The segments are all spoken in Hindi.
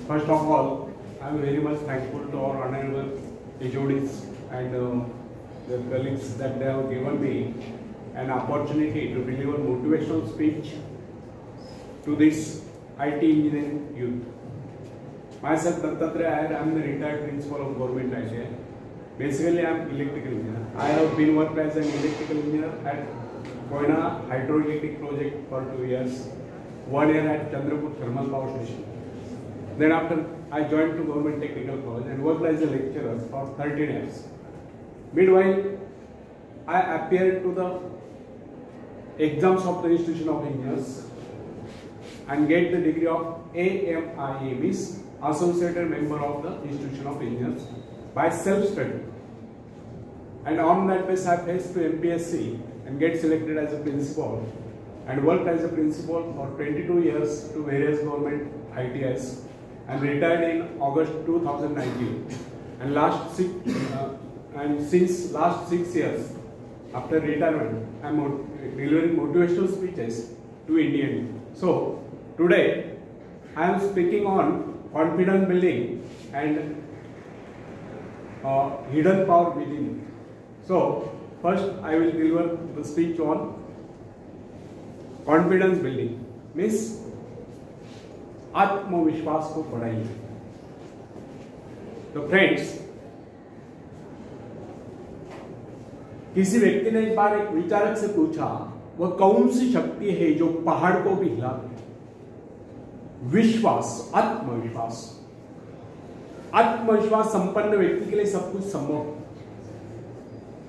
First of all, I am very much thankful to our honorable HODs and their colleagues that they have given me an opportunity to deliver motivational speech to this IT engineering youth. Myself, Dattatreya Iyer, I am the retired principal of government ITI. Basically, I am electrical engineer. I have been worked as an electrical engineer at Koyna hydroelectric project for 2 years, 1 year at Chandrapur thermal power station. Then after, I joined to Government Technical College and worked as a lecturer for 13 years. Meanwhile, I appeared to the exams of the Institution of Engineers and get the degree of AMIE, means Associated Member of the Institution of Engineers, by self-study. And on that basis, I faced to MPSC and get selected as a principal and worked as a principal for 22 years to various government ITIs and retired in August 2019. And since last 6 years, after retirement, I am delivering motivational speeches to Indian youth. So today, I am speaking on confidence building and hidden power within. So first, I will deliver the speech on confidence building, means आत्मविश्वास को बढ़ाइए. तो फ्रेंड्स, किसी व्यक्ति ने एक बार एक विचारक से पूछा, वह कौन सी शक्ति है जो पहाड़ को भी हिला दे? विश्वास, आत्मविश्वास. आत्मविश्वास संपन्न व्यक्ति के लिए सब कुछ संभव है.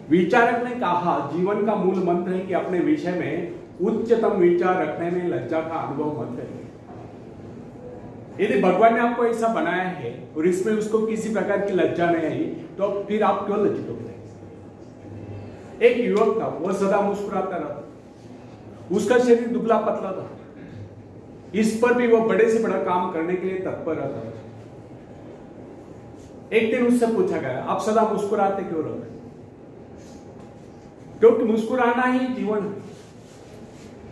विचारक ने कहा, जीवन का मूल मंत्र है कि अपने विषय में उच्चतम विचार रखने में लज्जा का अनुभव मत करिए. यदि भगवान ने आपको ऐसा बनाया है और इसमें उसको किसी प्रकार की लज्जा नहीं आई, तो फिर आप क्यों लज्जित होते हैं? एक युवक था, वह सदा मुस्कुराता रहता, उसका शरीर दुबला पतला था, इस पर भी वह बड़े से बड़ा काम करने के लिए तत्पर रहता था. एक दिन उससे पूछा गया, आप सदा मुस्कुराते क्यों रहते? क्योंकि मुस्कुराना ही जीवन है.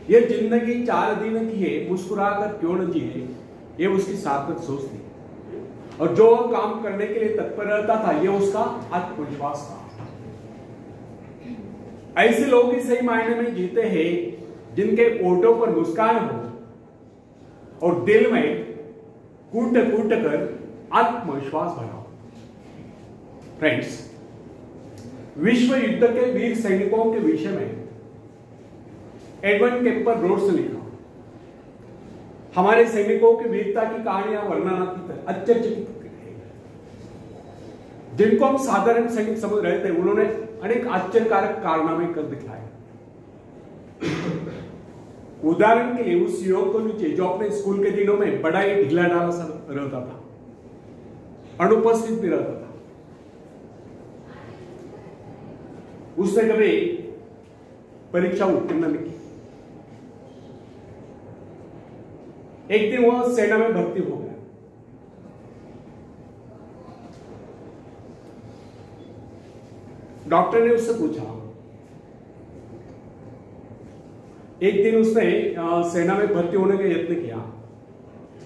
यह जिंदगी 4 दिन की है, मुस्कुराकर क्यों न जिए, ये उसकी सार्थक सोच थी. और जो काम करने के लिए तत्पर रहता था, ये उसका आत्मविश्वास था. ऐसे लोग ही सही मायने में जीते हैं जिनके ओठों पर मुस्कान हो और दिल में कूट कूट कर आत्मविश्वास भरा हो. फ्रेंड्स, विश्व युद्ध के वीर सैनिकों के विषय में एडवर्ड केम्पर रोड्स ने लिखा, हमारे सैनिकों की वीरता की कहानियां वर्णनातीत, आश्चर्यचकित है. जिनको हम साधारण सैनिक समझ रहे थे, उन्होंने अनेक आश्चर्यकारक कारनामे कर दिखाए. उदाहरण के लिए, उस युवक को नीचे जो अपने स्कूल के दिनों में बड़ा ही ढीला ढाला सा रहता था, अनुपस्थित भी रहता था, उसने कभी परीक्षा उत्तीर्ण नहीं की. एक दिन वह सेना में भर्ती हो गया. डॉक्टर ने उससे पूछा, एक दिन उसने सेना में भर्ती होने का यत्न किया,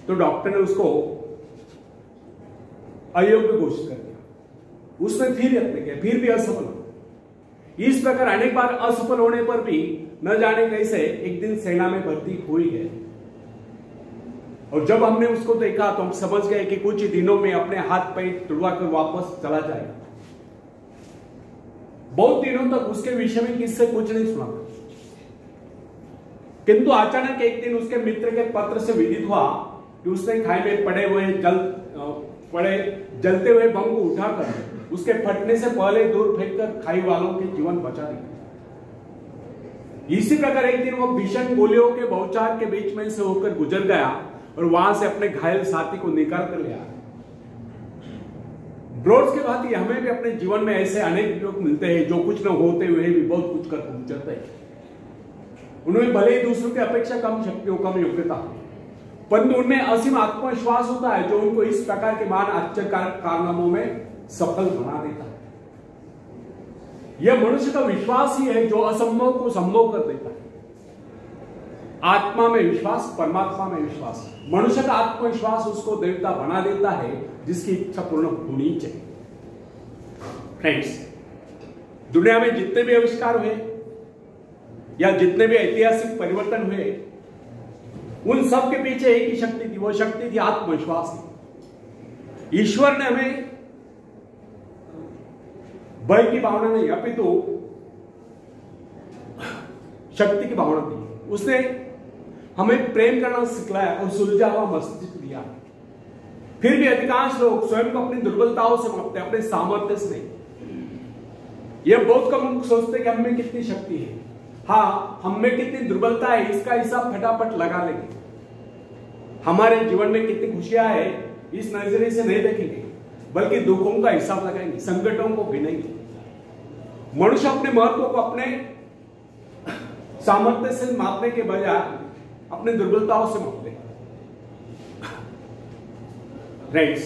तो डॉक्टर ने उसको अयोग्य घोषित कर दिया. उसने फिर यत्न किया, फिर भी असफल हो. इस प्रकार अनेक बार असफल होने पर भी न जाने कैसे एक दिन सेना में भर्ती हो ही गए. और जब हमने उसको देखा तो हम समझ गए कि कुछ दिनों में अपने हाथ पैर तुड़वा कर वापस चला जाएगा. बहुत दिनों तक उसके विषय में किससे कुछ नहीं सुना, किंतु अचानक एक दिन उसके मित्र के पत्र से विदित हुआ कि उसने खाई में पड़े जलते हुए बम को उठाकर उसके फटने से पहले दूर फेंककर खाई वालों के जीवन बचा दिया. इसी प्रकार एक दिन वह भीषण गोलियों के बौछार के बीच में से होकर गुजर गया और वहां से अपने घायल साथी को निकाल कर ले आया. ब्रोड्स के बाद हमें भी अपने जीवन में ऐसे अनेक लोग मिलते हैं जो कुछ न होते हुए भी बहुत कुछ कर गुजरते हैं. उन्हें भले ही दूसरों की अपेक्षा कम शक्ति हो, कम योग्यता हो, परंतु उनमें असीम आत्मविश्वास होता है जो उनको इस प्रकार के महान आश्चर्यकारक कारनामों में सफल बना देता है. यह मनुष्य का विश्वास ही है जो असंभव को संभव कर देता है. आत्मा में विश्वास, परमात्मा में विश्वास। मनुष्य का आत्मविश्वास उसको देवता बना देता है जिसकी इच्छा पूर्ण होनी चाहिए। फ्रेंड्स, दुनिया में जितने भी आविष्कार हुए या जितने भी ऐतिहासिक परिवर्तन हुए, उन सब के पीछे एक ही शक्ति थी, वो शक्ति थी आत्मविश्वास की। ईश्वर ने हमें भय की भावना नहीं अपितु शक्ति की भावना दी। उसने हमें प्रेम करना सिखलाया और सुलझा हुआ मस्तिष्क दिया। फिर भी अधिकांश लोग स्वयं को अपनी दुर्बलताओं से मापते हैं, अपने सामर्थ्य से नहीं। यह बहुत कम लोग सोचते कि हम में कितनी शक्ति है। हाँ, हम में कितनी दुर्बलता है इसका हिसाब फटाफट लगा लेंगे। हमारे जीवन में कितनी खुशियां है इस नजरिए से नहीं देखेंगे, बल्कि दुखों का हिसाब लगाएंगे, संकटों को गिनेंगे। मनुष्य अपने महत्व को अपने सामर्थ्य से मापने के बजाय अपने दुर्बलताओं से मापते हैं। फ्रेंड्स,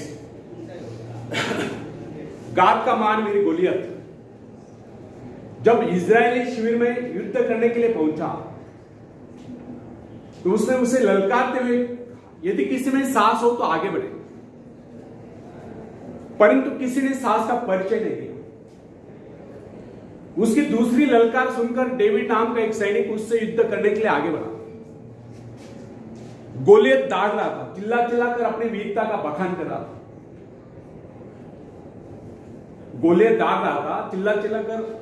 गाद का मानवीर गोलियत जब इजरायली शिविर में युद्ध करने के लिए पहुंचा तो उसने उसे ललकारते हुए, यदि किसी में साहस हो तो आगे बढ़े, परंतु किसी ने साहस का परिचय नहीं दिया। उसकी दूसरी ललकार सुनकर डेविड नाम का एक सैनिक उससे युद्ध करने के लिए आगे बढ़ा। गोलियत दाड़ रहा था, चिल्ला चिल्लाकर अपनी वीरता का बखान कर रहा था। गोलियत दाड़ रहा था, चिल्ला चिल्लाकर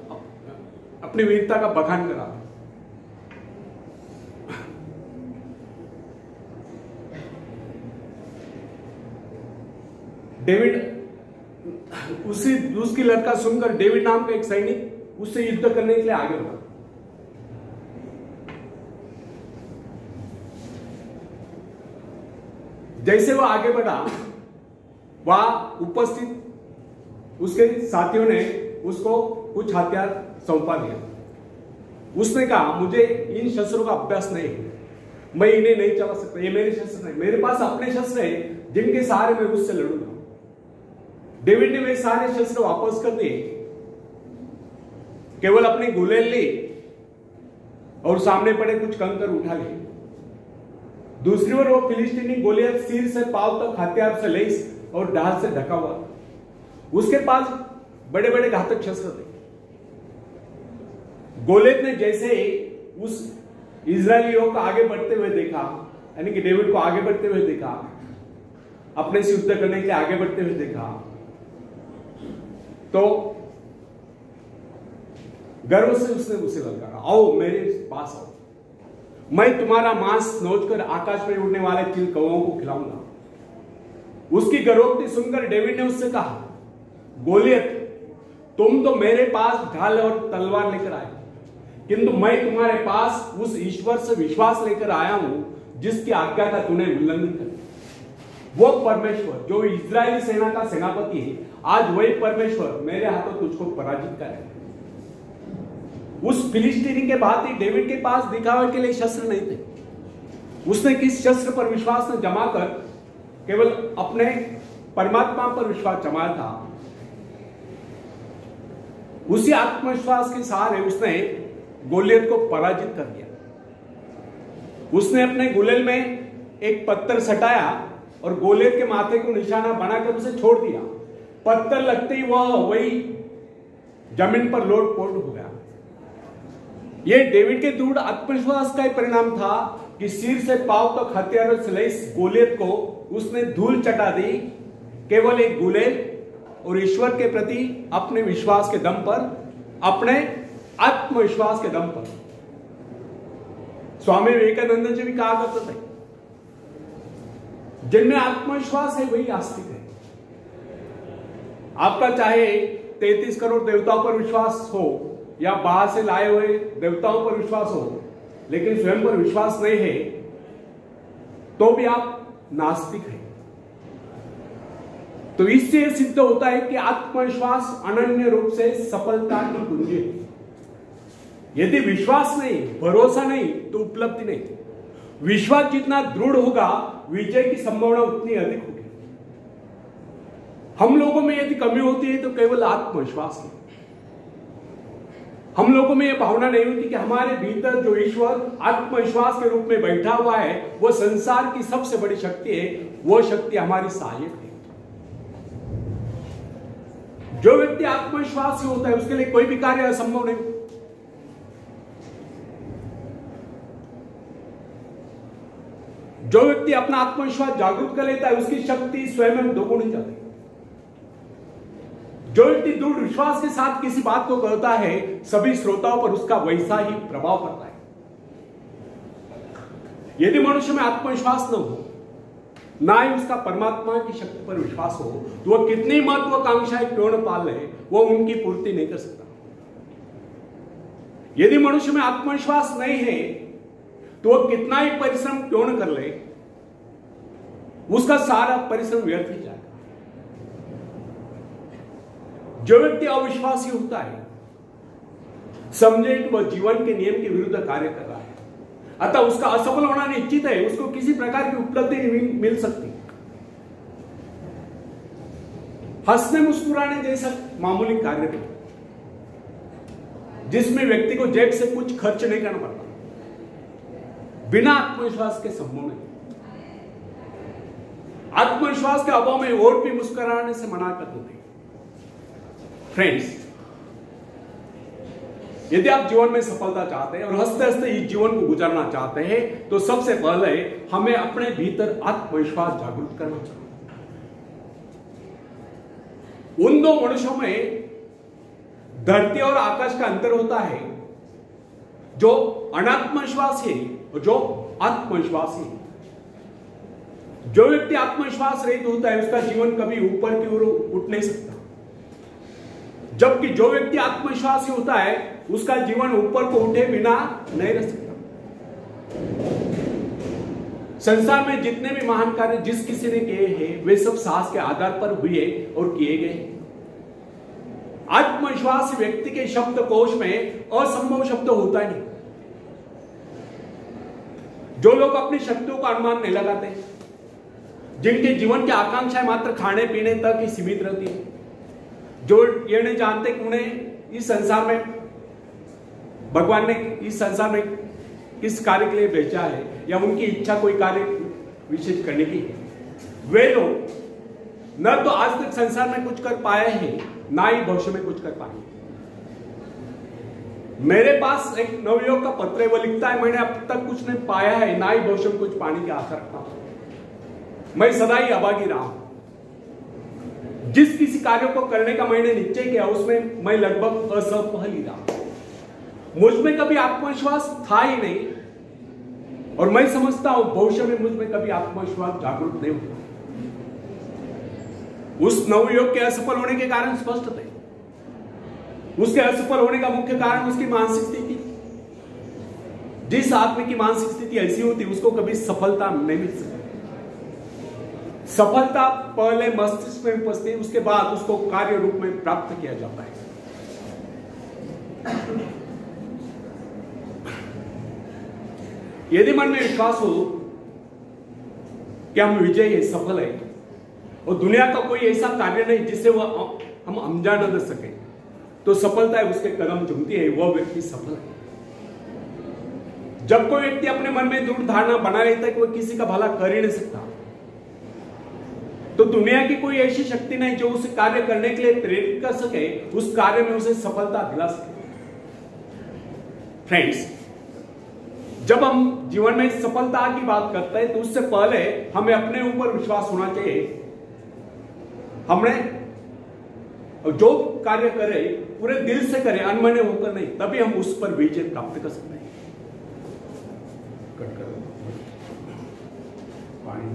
अपनी वीरता का बखान कर रहा था। डेविड उसकी लड़का सुनकर डेविड नाम का एक सैनिक उससे युद्ध करने के लिए आगे बढ़ा। जैसे वो आगे बढ़ा, वहां उपस्थित उसके साथियों ने उसको कुछ हथियार सौंपा दिया। उसने कहा, मुझे इन शस्त्रों का अभ्यास नहीं है, मैं इन्हें नहीं चला सकता, ये मेरे शस्त्र नहीं, मेरे पास अपने शस्त्र हैं जिनके सहारे मैं उससे लड़ूंगा। डेविड ने वे सारे शस्त्र वापस कर दिए, केवल अपनी गुलेल ली और सामने पड़े कुछ कंकर उठा लिए। दूसरी ओर वो फिलिस्तीनी गोलियत सिर से पांव तक हथियार से लैस और ढाल से ढका हुआ। उसके पास बड़े बड़े घातक शस्त्र थे। गोलियत ने जैसे उस इजरायलियों को आगे बढ़ते हुए देखा, यानी कि डेविड को आगे बढ़ते हुए देखा, अपने से युद्ध करने के लिए आगे बढ़ते हुए देखा, तो गर्व से उसने उसे ललकारा, आओ मेरे पास आओ, मैं तुम्हारा मांस नोचकर आकाश में उड़ने वाले चिल कौओं को खिलाऊंगा। उसकी गर्भोक्ति सुनकर डेविड ने उससे कहा, गोलियत, तुम तो मेरे पास ढाल और तलवार लेकर आए, किंतु मैं तुम्हारे पास उस ईश्वर से विश्वास लेकर आया हूं जिसकी आज्ञा का तूने उल्लंघन कर। वो परमेश्वर जो इजरायली सेना का सेनापति है, आज वही परमेश्वर मेरे हाथों तुझको पराजित करे। उस फिलिस्तीनी के भांति डेविड के पास दिखावे के लिए शस्त्र नहीं थे। उसने किस शस्त्र पर विश्वास न जमाकर केवल अपने परमात्मा पर विश्वास जमाया था। उसी आत्मविश्वास के सहारे उसने गोलियत को पराजित कर दिया। उसने अपने गुलेल में एक पत्थर सटाया और गोलियत के माथे को निशाना बनाकर उसे छोड़ दिया। पत्थर लगते ही वह वही जमीन पर लोट पोट हो गया। यह डेविड के दृढ़ आत्मविश्वास का ही परिणाम था कि सिर से पांव तक हथियारों से लैस गोलियत को उसने धूल चटा दी, केवल एक गुलेल और ईश्वर के प्रति अपने विश्वास के दम पर, अपने आत्मविश्वास के दम पर। स्वामी विवेकानंद जी भी कहा करते थे, जिनमें आत्मविश्वास है वही आस्तिक है। आपका चाहे 33 करोड़ देवताओं पर विश्वास हो या बाहर से लाए हुए देवताओं पर विश्वास हो, लेकिन स्वयं पर विश्वास नहीं है, तो भी आप नास्तिक हैं। तो इससे सिद्ध होता है कि आत्मविश्वास अनन्य रूप से सफलता की कुंजी है। यदि विश्वास नहीं, भरोसा नहीं, तो उपलब्धि नहीं। विश्वास जितना दृढ़ होगा, विजय की संभावना उतनी अधिक होगी। हम लोगों में यदि कमी होती है तो केवल आत्मविश्वास की। हम लोगों में यह भावना नहीं होती कि हमारे भीतर जो ईश्वर आत्मविश्वास के रूप में बैठा हुआ है वो संसार की सबसे बड़ी शक्ति है, वो शक्ति हमारी सहायक है। जो व्यक्ति आत्मविश्वासी होता है उसके लिए कोई भी कार्य असंभव नहीं। जो व्यक्ति अपना आत्मविश्वास जागरूक कर लेता है उसकी शक्ति स्वयं में दोगुनी हो जाती है। जो व्यक्ति दृढ़ विश्वास के साथ किसी बात को कहता है सभी श्रोताओं पर उसका वैसा ही प्रभाव पड़ता है। यदि मनुष्य में आत्मविश्वास न हो, ना ही उसका परमात्मा की शक्ति पर विश्वास हो, तो वह कितनी महत्वाकांक्षाएं क्यों न पाल ले, वो उनकी पूर्ति नहीं कर सकता। यदि मनुष्य में आत्मविश्वास नहीं है तो वह कितना ही परिश्रम क्यों न कर ले, उसका सारा परिश्रम व्यर्थ ही जाएगा। जो व्यक्ति अविश्वासी होता है समझे कि वह जीवन के नियम के विरुद्ध कार्य कर रहा है, अतः उसका असफल होना निश्चित है, उसको किसी प्रकार की उपलब्धि नहीं मिल सकती। हंसने मुस्कुराने जैसा मामूली कार्य भी जिसमें व्यक्ति को जेब से कुछ खर्च नहीं करना पड़ता, बिना आत्मविश्वास के संभव नहीं। आत्मविश्वास के अभाव में और भी मुस्कुराने से मना कर देते हैं। फ्रेंड्स, यदि आप जीवन में सफलता चाहते हैं और हंसते हंसते इस जीवन को गुजारना चाहते हैं तो सबसे पहले हमें अपने भीतर आत्मविश्वास जागरूक करना चाहिए। उन दो मनुष्यों में धरती और आकाश का अंतर होता है, जो अनात्मविश्वासी और जो आत्मविश्वासी। जो व्यक्ति आत्मविश्वास रहित होता है उसका जीवन कभी ऊपर की ओर उठ नहीं सकता, जबकि जो व्यक्ति आत्मविश्वासी होता है उसका जीवन ऊपर को उठे बिना नहीं रह सकता। संसार में जितने भी महान कार्य जिस किसी ने किए हैं वे सब साहस के आधार पर हुए और किए गए। आत्मविश्वासी व्यक्ति के शब्दकोश में असंभव शब्द होता नहीं। जो लोग अपनी शक्तियों का अनुमान नहीं लगाते, जिनके जीवन की आकांक्षाएं मात्र खाने पीने तक ही सीमित रहती है, जो ये नहीं जानते कि उन्हें इस संसार में भगवान ने इस संसार में किस कार्य के लिए भेजा है या उनकी इच्छा कोई कार्य विशेष करने की है, वे लोग न तो आज तक संसार में कुछ कर पाए हैं ना ही भविष्य में कुछ कर पाएंगे। मेरे पास एक नवयुवक का पत्र है, वो लिखता है मैंने अब तक कुछ नहीं पाया है ना ही भविष्य में कुछ पाने की आशा रखता हूं। मैं सदा ही अभागी रहा हूं। जिस किसी कार्य को करने का मैंने निश्चय किया उसमें मैं लगभग असफल ही रहा। मुझ में कभी आत्मविश्वास था ही नहीं और मैं समझता हूं भविष्य में मुझ में कभी आत्मविश्वास जागरूक नहीं होगा। उस नवयुवक के असफल होने के कारण स्पष्ट थे। उसके असफल होने का मुख्य कारण उसकी मानसिक स्थिति। जिस आदमी की मानसिक स्थिति ऐसी होती उसको कभी सफलता नहीं मिल सकती। सफलता पहले मस्तिष्क में उपस्थित, उसके बाद उसको कार्य रूप में प्राप्त किया जाता है। यदि मन में विश्वास हो कि हम विजय है, सफल है और दुनिया का कोई ऐसा कार्य नहीं जिससे वह हम अनजान न सके, तो सफलता है उसके कदम चूमती है, वह व्यक्ति सफल है। जब कोई व्यक्ति अपने मन में दृढ़ धारणा बना लेता है कि वह किसी का भला कर ही नहीं सकता, तो दुनिया की कोई ऐसी शक्ति नहीं जो उसे कार्य करने के लिए प्रेरित कर सके, उस कार्य में उसे सफलता दिला सके। फ्रेंड्स, जब हम जीवन में सफलता की बात करते हैं तो उससे पहले हमें अपने ऊपर विश्वास होना चाहिए। हमने जो कार्य करे पूरे दिल से करें, अनमने होकर नहीं, तभी हम उस पर विजय प्राप्त कर सकते हैं। पानी